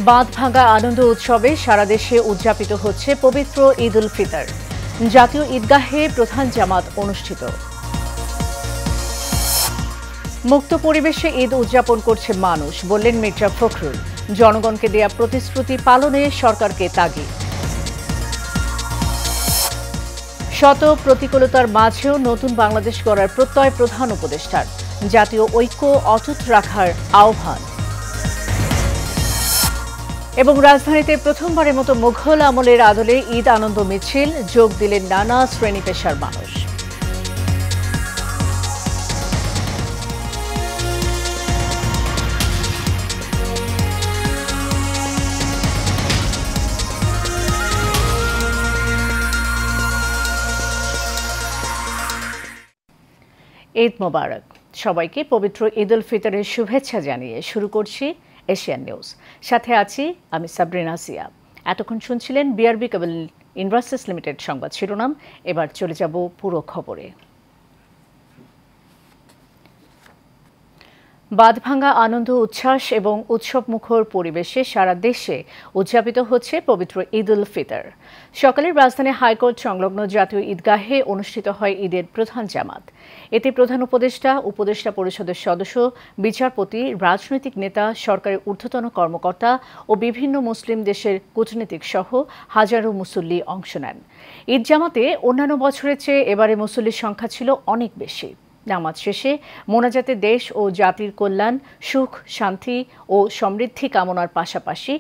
বাঁধ ভাঙা আনন্দ উৎসবে সারা দেশে উদযাপিত হচ্ছে পবিত্র ঈদ উল ফিতর। জাতীয় ঈদগাহে প্রধান জামাত অনুষ্ঠিত। মুক্ত পরিবেশে ঈদ উদযাপন করছে মানুষ, বললেন মির্জা ফখরুল। জনগণকে দেয়া প্রতিশ্রুতি পালনে সরকারকে তাগিদ। শত প্রতিকূলতার মাঝেও নতুন বাংলাদেশ গড়ার প্রত্যয় প্রধান উপদেষ্টার। জাতীয় ঐক্য অটুট রাখার আহ্বান। এবং রাজধানীতে প্রথমবারের মতো মুঘল আমলের আদলে ঈদ আনন্দ মিছিল, যোগ দিলেন নানা শ্রেণী পেশার মানুষ। ঈদ মোবারক। সবাইকে পবিত্র ঈদ উল ফিতরের শুভেচ্ছা জানিয়ে শুরু করছি এশিয়ান নিউজ। সাথে আছি আমি সাবরিনা সিয়া। এতক্ষণ শুনছিলেন বিআরবি কেবল ইন্ডাস্ট্রিজ লিমিটেড সংবাদ শিরোনাম। এবার চলে যাব পুরো খবরে। বাঁধভাঙা আনন্দ উচ্ছ্বাস এবং উৎসবমুখর পরিবেশে সারা দেশে উদযাপিত হচ্ছে পবিত্র ঈদ উল ফিতর। সকালে রাজধানী হাইকোর্ট সংলগ্ন জাতীয় ঈদগাহে অনুষ্ঠিত হয় ঈদের প্রধান জামাত। এতে প্রধান উপদেষ্টা পরিষদের সদস্য, বিচারপতি, রাজনৈতিক নেতা, সরকারের ঊর্ধ্বতন কর্মকর্তা ও বিভিন্ন মুসলিম দেশের কূটনীতিক সহ হাজারো মুসল্লি অংশ নেন। ঈদ জামাতে অন্যান্য বছরের চেয়ে এবারে মুসল্লির সংখ্যা ছিল অনেক বেশি। নামাজ শেষে মোনাজাতে দেশ ও জাতির কল্যাণ, সুখ, শান্তি ও সমৃদ্ধি কামনার পাশাপাশি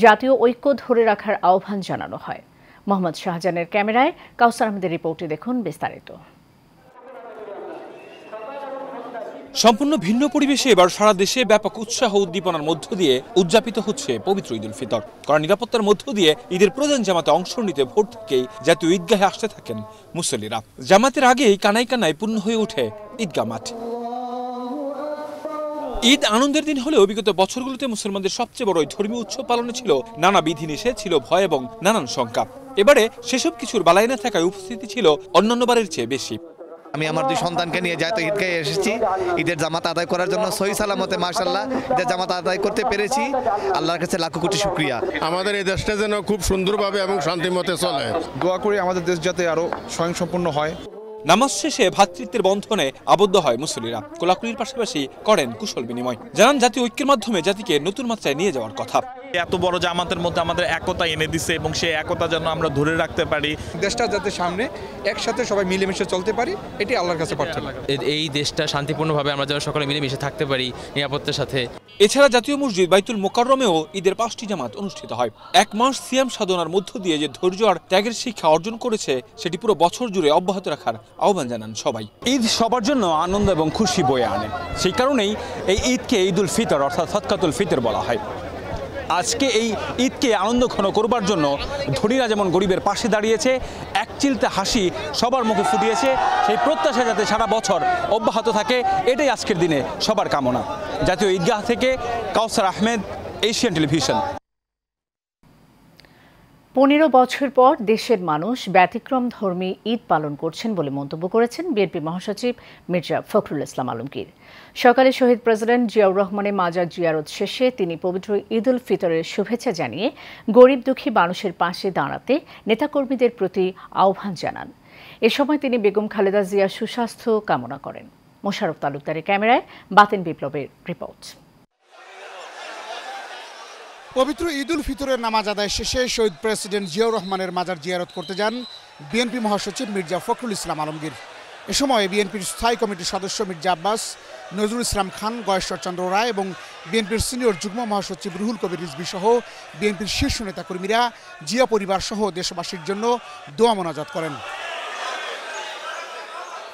জাতীয় ঐক্য ধরে রাখার আহ্বান জানানো হয়। মোহাম্মদ শাহজাহানের ক্যামেরায় কাউসার আহমেদের রিপোর্টে দেখুন বিস্তারিত। সম্পূর্ণ ভিন্ন পরিবেশে এবার সারা দেশে ব্যাপক উৎসাহ উদ্দীপনার মধ্য দিয়ে উদযাপিত হচ্ছে পবিত্র ঈদ উল ফিতর। কড়া নিরাপত্তার মধ্য দিয়ে ঈদের প্রধান জামাতে অংশ নিতে ভোর থেকেই জাতীয় ঈদগাহে আসতে থাকেন মুসল্লিরা। জামাতের আগেই কানায় কানায় পূর্ণ হয়ে ওঠে ঈদগাহ মাঠ। ঈদ আনন্দের দিন হলেও বিগত বছরগুলোতে মুসলমানদের সবচেয়ে বড় ধর্মীয় উৎসব পালনে ছিল নানা বিধিনিষেধ, ছিল ভয় এবং নানান শঙ্কা। এবারে সেসব কিছুর বালাই না থাকায় উপস্থিতি ছিল অন্যান্য বারের চেয়ে বেশি। আমি আমার দুই সন্তানকে নিয়ে যাই তো ঈদগাহে এসেছি ঈদের জামাত আদায় করার জন্য। সহি সালামতে মাশাআল্লাহ ঈদের জামাত আদায় করতে পেরেছি। আল্লাহর কাছে লাখো কোটি শুকরিয়া। আমাদের এই দেশটা যেন খুব সুন্দরভাবে এবং শান্তিমতে চলে। দোয়া করি আমাদের দেশ যাতে আরো স্বয়ংসম্পূর্ণ হয়। নামাজ শেষে ভ্রাতৃত্বের বন্ধনে আবদ্ধ হয় মুসল্লিরা। কোলাকুলির পাশাপাশি করেন কুশল বিনিময়। জানান জাতীয় ঐক্যের মাধ্যমে জাতিকে নতুন মাত্রায় নিয়ে যাওয়ার কথা। এত বড় জামাতের মধ্যে আমাদের একতা এনে দিচ্ছে এবং সেই একতা যেন আমরা ধরে রাখতে পারি। দেশটা যাতে সামনে একসাথে সবাই মিলেমিশে চলতে পারি, এটি আল্লাহর কাছে প্রার্থনা। এই দেশটা শান্তিপূর্ণভাবে আমরা যেন সকলে মিলেমিশে থাকতে পারি নিরাপত্তার সাথে। এছাড়া জাতীয় মসজিদ বাইতুল মোকাররমেও ঈদের 5টি জামাত অনুষ্ঠিত হয়। এক মাস সিয়াম সাধনার মধ্য দিয়ে যে ধৈর্য আর ত্যাগের শিক্ষা অর্জন করেছে সেটি পুরো বছর জুড়ে অব্যাহত রাখার আহ্বান জানান সবাই। ঈদ সবার জন্য আনন্দ এবং খুশি বয়ে আনে। সেই কারণেই এই ঈদকে ঈদ উল ফিতর অর্থাৎ সদকাতুল ফিতর বলা হয়। আজকে এই ঈদকে আনন্দঘন করবার জন্য ধনীরা যেমন গরিবের পাশে দাঁড়িয়েছে, এক চিলতে হাসি সবার মুখে ফুটিয়েছে, সেই প্রত্যাশা যাতে সারা বছর অব্যাহত থাকে, এটাই আজকের দিনে সবার কামনা। জাতীয় ঈদগাহ থেকে কাউসার আহমেদ, এশিয়ান টেলিভিশন। 15 বছর পর দেশের মানুষ ব্যতিক্রম ধর্মী ঈদ পালন করছেন বলে মন্তব্য করেছেন বিএনপি মহাসচিব মির্জা ফখরুল ইসলাম আলমগীর। সকালে শহীদ প্রেসিডেন্ট জিয়াউর রহমানের মাজার জিয়ারত শেষে তিনি পবিত্র ঈদ উল ফিতরের শুভেচ্ছা জানিয়ে গরিব দুঃখী মানুষের পাশে দাঁড়াতে নেতাকর্মীদের প্রতি আহ্বান জানান। এ সময় তিনি বেগম খালেদা জিয়ার সুস্বাস্থ্য কামনা করেন। মোশাররফ তালুকদারের ক্যামেরায় বাতেন বিপ্লবের রিপোর্ট। পবিত্র ঈদ উল ফিতরের নামাজ আদায় শেষে শহীদ প্রেসিডেন্ট জিয়াউর রহমানের মাজার জিয়ারত করতে যান বিএনপি মহাসচিব মির্জা ফখরুল ইসলাম আলমগীর। এ সময় বিএনপির স্থায়ী কমিটির সদস্য মির্জা আব্বাস, নজরুল ইসলাম খান, গয়েশ্বর চন্দ্র রায় এবং বিএনপির সিনিয়র যুগ্ম মহাসচিব রুহুল কবির রিজভী সহ বিএনপির শীর্ষ নেতাকর্মীরা জিয়া পরিবার সহ দেশবাসীর জন্য দোয়া মোনাজাত করেন।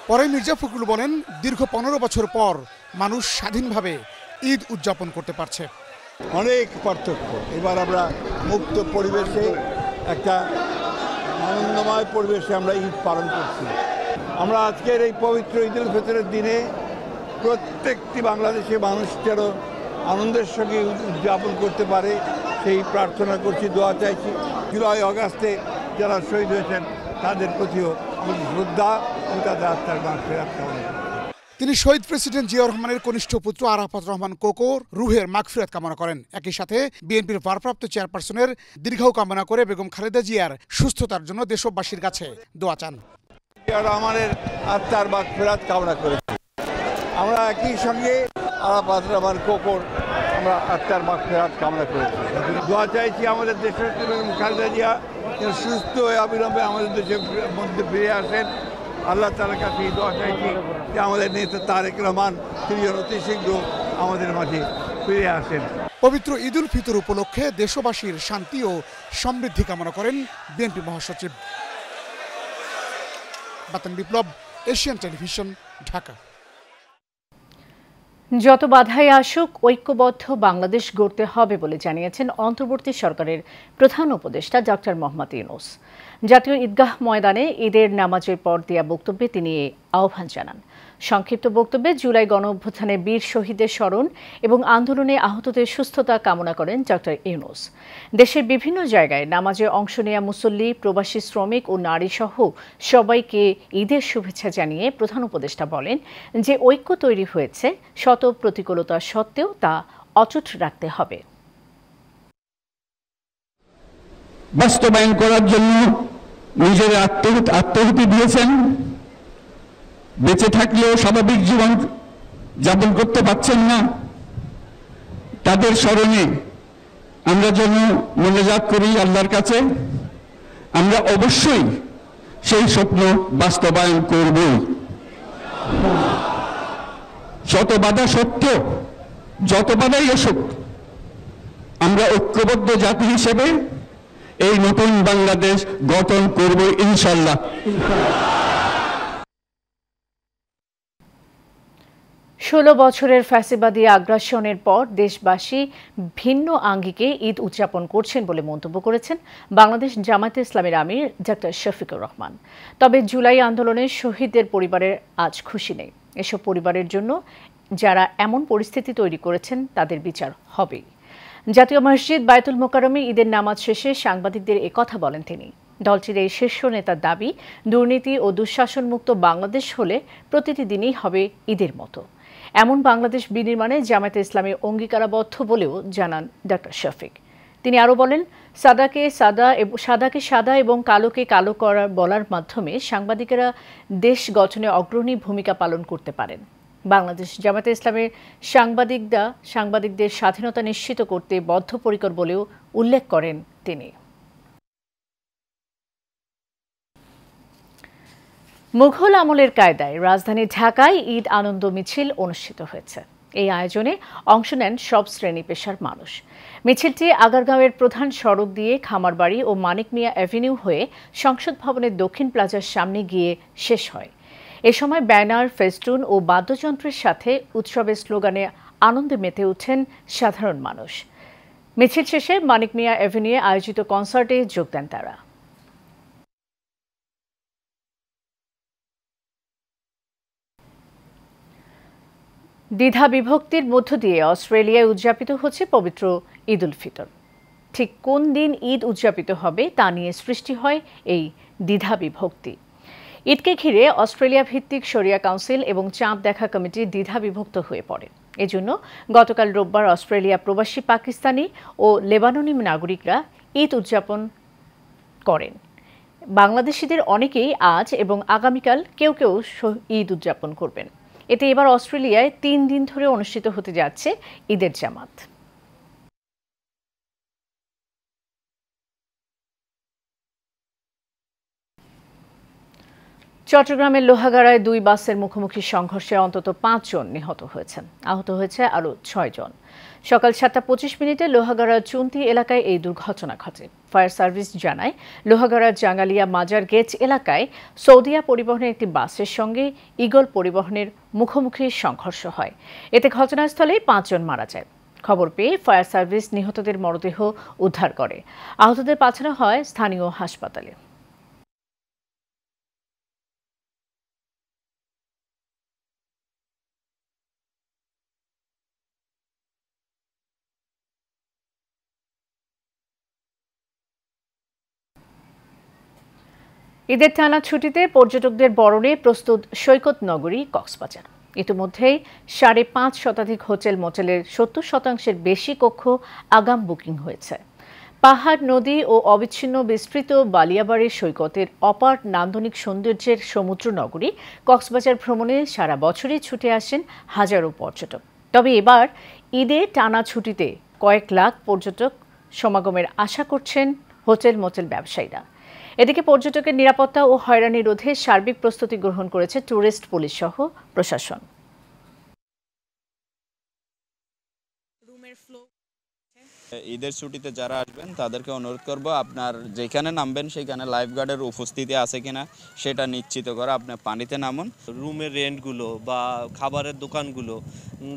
পরে মির্জা ফখরুল বলেন, দীর্ঘ 15 বছর পর মানুষ স্বাধীনভাবে ঈদ উদযাপন করতে পারছে। অনেক পার্থক্য। এবার আমরা মুক্ত পরিবেশে, একটা আনন্দময় পরিবেশে আমরা ঈদ পালন করছি। আমরা আজকের এই পবিত্র ঈদ উল ফিতরের দিনে প্রত্যেকটি বাংলাদেশে মানুষ যেন আনন্দের সঙ্গে উদযাপন করতে পারে সেই প্রার্থনা করছি, দোয়া চাইছি। জুলাই আগস্টে যারা শহীদ হয়েছেন তাদের প্রতিও আমাদের শ্রদ্ধা ও তাদের আত্মার মাগ ফেরাত কামনা। তিনি শহীদ প্রেসিডেন্ট জিয়াউর রহমানের কনিষ্ঠ পুত্র আরাফাত রহমান কোকোর রুহের মাগফিরাত কামনা করেন। একই সাথে বিএনপির ভারপ্রাপ্ত চেয়ারপারসনের দীর্ঘায়ু কামনা করে বেগম খালেদা জিয়ার সুস্থতার জন্য দেশবাসীর কাছে দোয়া চান। জিয়াউর রহমানের আত্মার মাগফিরাত কামনা করেছি। আমরা একই সঙ্গে আরাফাত রহমান কোকোর আমরা আত্মার মাগফিরাত কামনা করেছি। দোয়া চাইছি আমাদের দেশের বেগম খালেদা জিয়া সুস্থ হয়ে অবিলম্বে আমাদের দেশের মধ্যে ফিরে আসেন। আল্লাহ তাআলার কাছে দোয়া চাইছি যে আমাদের নেতা তারেক রহমান তিনি অতি শীঘ্র আমাদের মাঝে ফিরে আসেন। পবিত্র ঈদ উল ফিতর উপলক্ষে দেশবাসীর শান্তি ও সমৃদ্ধি কামনা করেন বিএনপি মহাসচিব। বাতন বিপ্লব, এশিয়ান টেলিভিশন, ঢাকা। যত বাধাই আসুক ঐক্যবদ্ধ বাংলাদেশ গড়তে হবে বলে জানিয়েছেন অন্তর্বর্তী সরকারের প্রধান উপদেষ্টা ডক্টর মোহাম্মদ ইউনূস। জাতীয় ঈদগাহ ময়দানে ঈদের নামাজের পর দেয়া বক্তব্যে তিনি এই আহ্বান জানান। সংক্ষিপ্ত বক্তব্যে জুলাই গণঅভ্যুত্থানে বীর শহীদদের স্মরণ এবং আন্দোলনে আহতদের সুস্থতা কামনা করেন ডক্টর ইউনূস। দেশের বিভিন্ন জায়গায় নামাজে অংশ নেয়া মুসল্লি, প্রবাসী শ্রমিক ও নারী সহ সবাইকে ঈদের শুভেচ্ছা জানিয়ে প্রধান উপদেষ্টা বলেন যে ঐক্য তৈরি হয়েছে, শত প্রতিকূলতা সত্ত্বেও তা অটুট রাখতে হবে। বাস্তবায়ন করার জন্য নিজের আত্মাহুতি দিয়েছেন। বেঁচে থাকলেও স্বাভাবিক জীবন যাপন করতে পারছেন না। তাদের স্মরণে আমরা যেন মোনাজাত করি আল্লাহর কাছে। আমরা অবশ্যই সেই স্বপ্ন বাস্তবায়ন করব। শত বাধা সত্ত্বেও, যত বাধাই আসুক, আমরা ঐক্যবদ্ধ জাতি হিসেবে এই নতুন বাংলাদেশ গঠন করব ইনশাআল্লাহ। ১৬ বছরের ফ্যাসিবাদী আগ্রাসনের পর দেশবাসী ভিন্ন আঙ্গিকে ঈদ উদযাপন করছেন বলে মন্তব্য করেছেন বাংলাদেশ জামায়াতে ইসলামীর আমির ডক্টর শফিকুর রহমান। তবে জুলাই আন্দোলনের শহীদদের পরিবারের আজ খুশি নেই। এসব পরিবারের জন্য যারা এমন পরিস্থিতি তৈরি করেছেন তাদের বিচার হবেই। জাতীয় মসজিদ বায়তুল মোকাররমে ঈদের নামাজ শেষে সাংবাদিকদের একথা বলেন তিনি। দলটির এই শীর্ষ নেতার দাবি, দুর্নীতি ও দুঃশাসনমুক্ত বাংলাদেশ হলে প্রতিটি দিনই হবে ঈদের মতো। এমন বাংলাদেশ বিনির্মাণে জামায়াতে ইসলামী অঙ্গীকারাবদ্ধ বলেও জানান ডক্টর শফিক। তিনি আরও বলেন, সাদাকে সাদা এবং কালোকে কালো বলার মাধ্যমে সাংবাদিকেরা দেশ গঠনে অগ্রণী ভূমিকা পালন করতে পারেন। বাংলাদেশ জামায়াতে ইসলামের সাংবাদিকদের স্বাধীনতা নিশ্চিত করতে বদ্ধপরিকর বলেও উল্লেখ করেন তিনি। মুঘল আমলের কায়দায় রাজধানী ঢাকায় ঈদ আনন্দ মিছিল অনুষ্ঠিত হয়েছে। এই আয়োজনে অংশ নেন সব শ্রেণী পেশার মানুষ। মিছিলটি আগারগাঁওয়ের প্রধান সড়ক দিয়ে খামারবাড়ি ও মানিক মিয়া অ্যাভিনিউ হয়ে সংসদ ভবনের দক্ষিণ প্লাজার সামনে গিয়ে শেষ হয়। এ সময় ব্যানার, ফেস্টুন ও বাদ্যযন্ত্রের সাথে উৎসবের স্লোগানে আনন্দে মেতে ওঠেন সাধারণ মানুষ। মিছিল শেষে মানিক মিয়া অ্যাভিনিউয়ে আয়োজিত কনসার্টে যোগ দেন তারা। দ্বিধা বিভক্তির মধ্য দিয়ে অস্ট্রেলিয়ায় উদযাপিত হচ্ছে পবিত্র ঈদ উল ফিতর। ঠিক কোন দিন ঈদ উদযাপিত হবে তা নিয়ে সৃষ্টি হয় এই দ্বিধা বিভক্তি। ঈদকে ঘিরে অস্ট্রেলিয়া ভিত্তিক শরিয়া কাউন্সিল এবং চাঁদ দেখা কমিটি দ্বিধা বিভক্ত হয়ে পড়ে। এজন্য গতকাল রোববার অস্ট্রেলিয়া প্রবাসী পাকিস্তানি ও লেবাননি নাগরিকরা ঈদ উদযাপন করেন। বাংলাদেশিদের অনেকেই আজ এবং আগামীকাল কেউ কেউ ঈদ উদযাপন করবেন। এতে এবার অস্ট্রেলিয়ায় 3 দিন ধরে অনুষ্ঠিত হতে যাচ্ছে ঈদের জামাত। চট্টগ্রামের লোহাগাড়ায় 2 বাসের মুখোমুখি সংঘর্ষে অন্তত 5 জন নিহত হয়েছেন, আহত হয়েছে আরও 6 জন। সকাল 7:25 লোহাগাড়ার চুন্তি এলাকায় এই দুর্ঘটনা ঘটে। ফায়ার সার্ভিস জানায়, লোহাগাড়ার জাঙ্গালিয়া মাজার গেট এলাকায় সৌদিয়া পরিবহনের একটি বাসের সঙ্গে ঈগল পরিবহনের মুখোমুখি সংঘর্ষ হয়। এতে ঘটনাস্থলে 5 জন মারা যায়। খবর পেয়ে ফায়ার সার্ভিস নিহতদের মরদেহ উদ্ধার করে। আহতদের পাঠানো হয় স্থানীয় হাসপাতালে। ঈদের টানা ছুটিতে পর্যটকদের বরণে প্রস্তুত সৈকত নগরী কক্সবাজার। ইতিমধ্যেই ৫.৫ শতাধিক হোটেল মোটেলের ৭০% বেশি কক্ষ আগাম বুকিং হয়েছে। পাহাড়, নদী ও অবিচ্ছিন্ন বিস্তৃত বালিয়াবাড়ির সৈকতের অপার নান্দনিক সৌন্দর্যের সমুদ্র নগরী কক্সবাজার ভ্রমণে সারা বছরই ছুটে আসেন হাজারো পর্যটক। তবে এবার ঈদে টানা ছুটিতে কয়েক লাখ পর্যটক সমাগমের আশা করছেন হোটেল মোটেল ব্যবসায়ীরা। এদিকে পর্যটকের নিরাপত্তা ও হয়রানি রোধে সার্বিক প্রস্তুতি গ্রহণ করেছে ট্যুরিস্ট পুলিশ সহ প্রশাসন। ঈদের ছুটিতে যারা আসবেন তাদেরকে অনুরোধ করব, আপনার যেখানে নামবেন সেখানে লাইফ গার্ডের উপস্থিতি আছে কিনা সেটা নিশ্চিত করে আপনি পানিতে নামুন। রুমের রেন্টগুলো বা খাবারের দোকানগুলো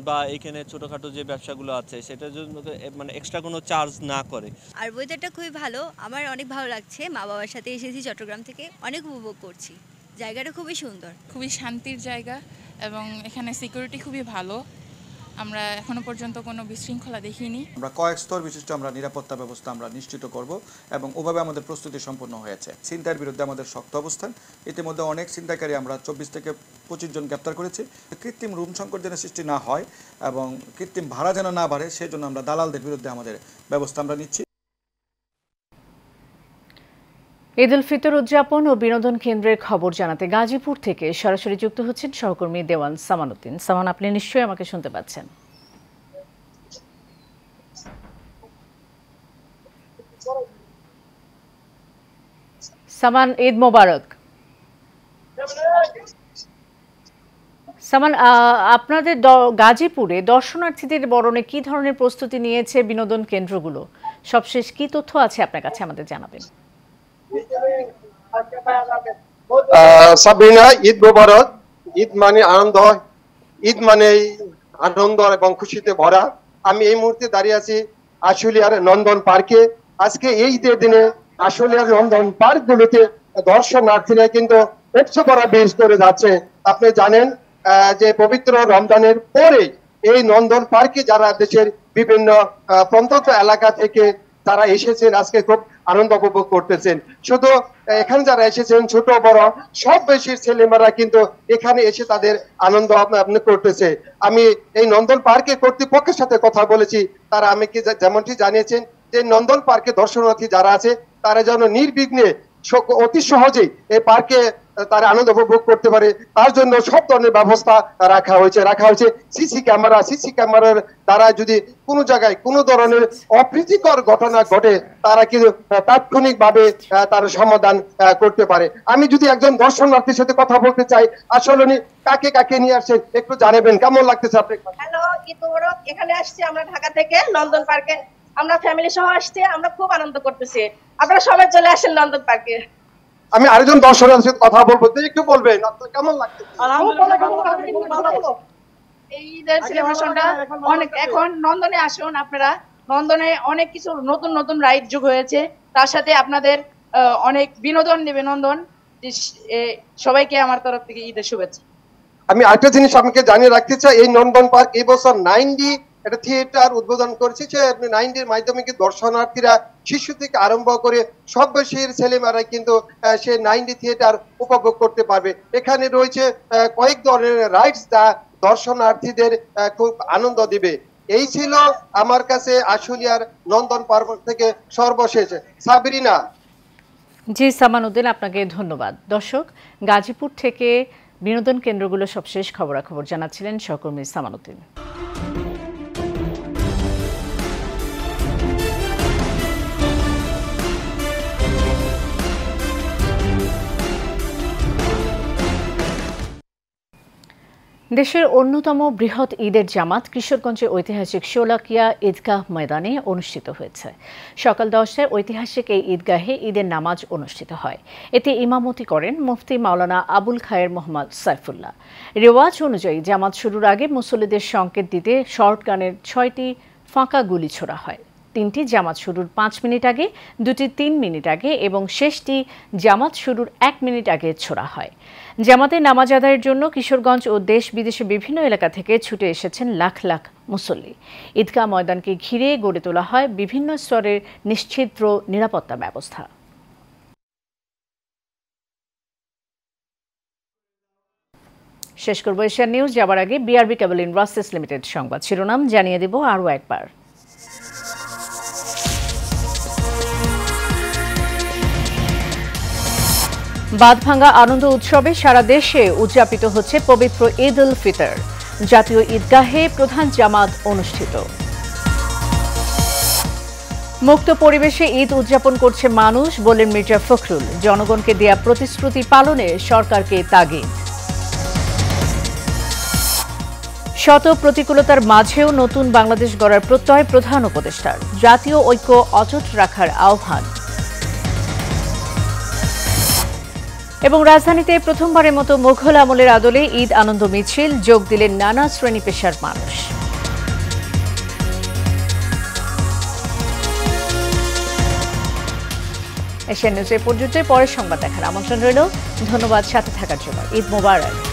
বা এখানে ছোটোখাটো যে ব্যবসাগুলো আছে সেটার জন্য মানে এক্সট্রা কোনো চার্জ না করে। আর ওয়েদারটা খুবই ভালো, আমার অনেক ভালো লাগছে। মা বাবার সাথে এসেছি চট্টগ্রাম থেকে, অনেক উপভোগ করছি। জায়গাটা খুবই সুন্দর, খুবই শান্তির জায়গা এবং এখানে সিকিউরিটি খুবই ভালো। আমরা এখনো পর্যন্ত কোনো বিশৃঙ্খলা দেখিনি। আমরা কয়েক স্তর বিশিষ্ট আমরা নিরাপত্তা ব্যবস্থা আমরা নিশ্চিত করব এবং ওভাবে আমাদের প্রস্তুতি সম্পন্ন হয়েছে। ছিনতাইয়ের বিরুদ্ধে আমাদের শক্ত অবস্থান। ইতিমধ্যে অনেক ছিনতাইকারী আমরা 24 থেকে 25 জন গ্রেপ্তার করেছি। কৃত্রিম রুম সংকট যেন সৃষ্টি না হয় এবং কৃত্রিম ভাড়া যেন না বাড়ে সেজন্য আমরা দালালদের বিরুদ্ধে আমাদের ব্যবস্থা আমরা নিচ্ছি। ঈদ উল ফিতর উদযাপন ও বিনোদন কেন্দ্রের খবর জানাতে গাজীপুর থেকে সরাসরি যুক্ত হচ্ছেন সহকর্মী দেওয়ান সামান উদ্দিন। সামান, আপনি নিশ্চয়ই আমাকে শুনতে পাচ্ছেন? সামান, ঈদ মোবারক। সামান, আপনাদের গাজীপুরে দর্শনার্থীদের বরণে কি ধরনের প্রস্তুতি নিয়েছে বিনোদন কেন্দ্রগুলো? সবশেষ কি তথ্য আছে আপনার কাছে আমাদের জানাবেন। সাবিনা, ঈদ মোবারক। ঈদ মানে আনন্দ, ঈদ মানে আনন্দ এবং খুশিতে ভরা। আমি এই মুহূর্তে দাঁড়িয়ে আছি আশুলিয়ার নন্দন পার্কে। আজকে এই ঈদের দিনে আশুলিয়ার নন্দন পার্ক গুলোতে দর্শনার্থীরা কিন্তু উৎস ভরা বেশ করে যাচ্ছে। আপনি জানেন যে পবিত্র রমজানের পরে এই নন্দন পার্কে যারা দেশের বিভিন্ন প্রত্যন্ত এলাকা থেকে তারা এসেছেন আজকে খুব আনন্দ উপভোগ করতেছেন। শুধু এখানে যারা এসেছেন ছোট বড় সব বয়সীর ছেলেমেয়েরা কিন্তু এখানে এসে তাদের আনন্দ আপনি করতেছে। আমি এই নন্দন পার্কে কর্তৃপক্ষের সাথে কথা বলেছি, তারা আমাকে যেমনটি জানিয়েছেন যে নন্দন পার্কে দর্শনার্থী যারা আছে তারা যেন নির্বিঘ্নে অতি সহজেই এই পার্কে তারা আনন্দ উপভোগ করতে পারে তার জন্য সব ধরনের ব্যবস্থা রাখা হয়েছে সিসি ক্যামেরার দ্বারা যদি কোনো জায়গায় কোনো ধরনের অপ্রীতিকর ঘটনা ঘটে তারা কিন্তু তাৎক্ষণিক ভাবে তার সমাধান করতে পারে। আমি যদি একজন দর্শনার্থীর সাথে কথা বলতে চাই, আসলে উনি কাকে কাকে নিয়ে আসছেন একটু জানাবেন, কেমন লাগতেছে আপনি? হ্যালো, ঈদ মোবারক। এখানে আসছি আমরা ঢাকা থেকে নন্দন পার্কে, আমরা ফ্যামিলি সহ আসছি, আমরা খুব আনন্দ করতেছি। আপনারা সবাই চলে আসেন নন্দন পার্কে। আমি আরেকজন দর্শকের সাথে কথা বলবো, একটু বলবেন আপনার কেমন লাগছে? এই ঈদের সেলিব্রেশনটা অনেক, এখন নন্দনে আসুন আপনারা, নন্দনে অনেক কিছু নতুন নতুন রাইড যোগ হয়েছে, তার সাথে আপনাদের অনেক বিনোদন নেবে নন্দন। সবাইকে আমার তরফ থেকে ঈদের শুভেচ্ছা। আমি আরেকটা জিনিস আপনাকে জানিয়ে রাখতে চাই, এই নন্দন পার্ক এই বছর 9D একটা থিয়েটার উদ্বোধন করেছে। সে 9Dর মাধ্যমে কি দর্শনার্থীরা শিশু থেকে আরম্ভ করে সব বয়সের ছেলেমেয়েরা কিন্তু সে 9D থিয়েটার উপভোগ করতে পারবে। এখানে রয়েছে কয়েক ধরনের রাইডস যা দর্শনার্থীদের খুব আনন্দ দিবে। এই ছিল আমার কাছে আশুলিয়ার নন্দন পার্ক থেকে সর্বশেষ। সাবরিনা। জি সামান উদ্দিন, আপনাকে ধন্যবাদ। দর্শক, গাজীপুর থেকে বিনোদন কেন্দ্রগুলো সবশেষ খবরাখবর জানাচ্ছিলেন সহকর্মী সামান উদ্দিন। দেশের অন্যতম বৃহৎ ঈদের জামাত কিশোরগঞ্জের ঐতিহাসিক শোলাকিয়া ঈদগাহ ময়দানে অনুষ্ঠিত হয়েছে। সকাল 10টায় ঐতিহাসিক এই ঈদগাহে ঈদের নামাজ অনুষ্ঠিত হয়। এতে ইমামতি করেন মুফতি মাওলানা আবুল খায়ের মোহাম্মদ সাইফুল্লাহ। রেওয়াজ অনুযায়ী জামাত শুরুর আগে মুসল্লিদের সংকেত দিতে শর্ট গানের 6টি ফাঁকা গুলি ছোড়া হয়। 3টি জামাত শুরুর 5 মিনিট আগে, 2টি 3 মিনিট আগে এবং শেষটি জামাত শুরুর 1 মিনিট আগে ছোড়া হয়। জামাতে নামাজ আদায়ের জন্য কিশোরগঞ্জ ও দেশ বিদেশে বিভিন্ন এলাকা থেকে ছুটে এসেছেন লাখ লাখ মুসল্লি। ঈদগাহ ময়দানকে ঘিরে গড়ে তোলা হয় বিভিন্ন স্তরের নিশ্ছিদ্র নিরাপত্তা ব্যবস্থা। শেষ করব এশিয়ান নিউজ যাবার আগে বিআরবি কেবল ইন্ডাস্ট্রিজ লিমিটেড সংবাদ শিরোনাম জানিয়ে দেব আরও একবার। বাঁধভাঙ্গা আনন্দ উৎসবে সারা দেশে উদযাপিত হচ্ছে পবিত্র ঈদ উল ফিতর। জাতীয় ঈদগাহে প্রধান জামাত অনুষ্ঠিত। মুক্ত পরিবেশে ঈদ উদযাপন করছে মানুষ বলেন মির্জা ফখরুল। জনগণকে দেয়া প্রতিশ্রুতি পালনে সরকারকে তাগিদ। শত প্রতিকূলতার মাঝেও নতুন বাংলাদেশ গড়ার প্রত্যয় প্রধান উপদেষ্টার। জাতীয় ঐক্য অটুট রাখার আহ্বান। এবং রাজধানীতে প্রথমবারের মতো মুঘল আমলের আদলে ঈদ আনন্দ মিছিল, যোগ দিলেন নানা শ্রেণী পেশার মানুষ। এশিয়ান নিউজের পর্যন্ত পরের সংবাদ দেখার আমন্ত্রণ রইল। ধন্যবাদ সাথে থাকার জন্য। ঈদ মোবারক।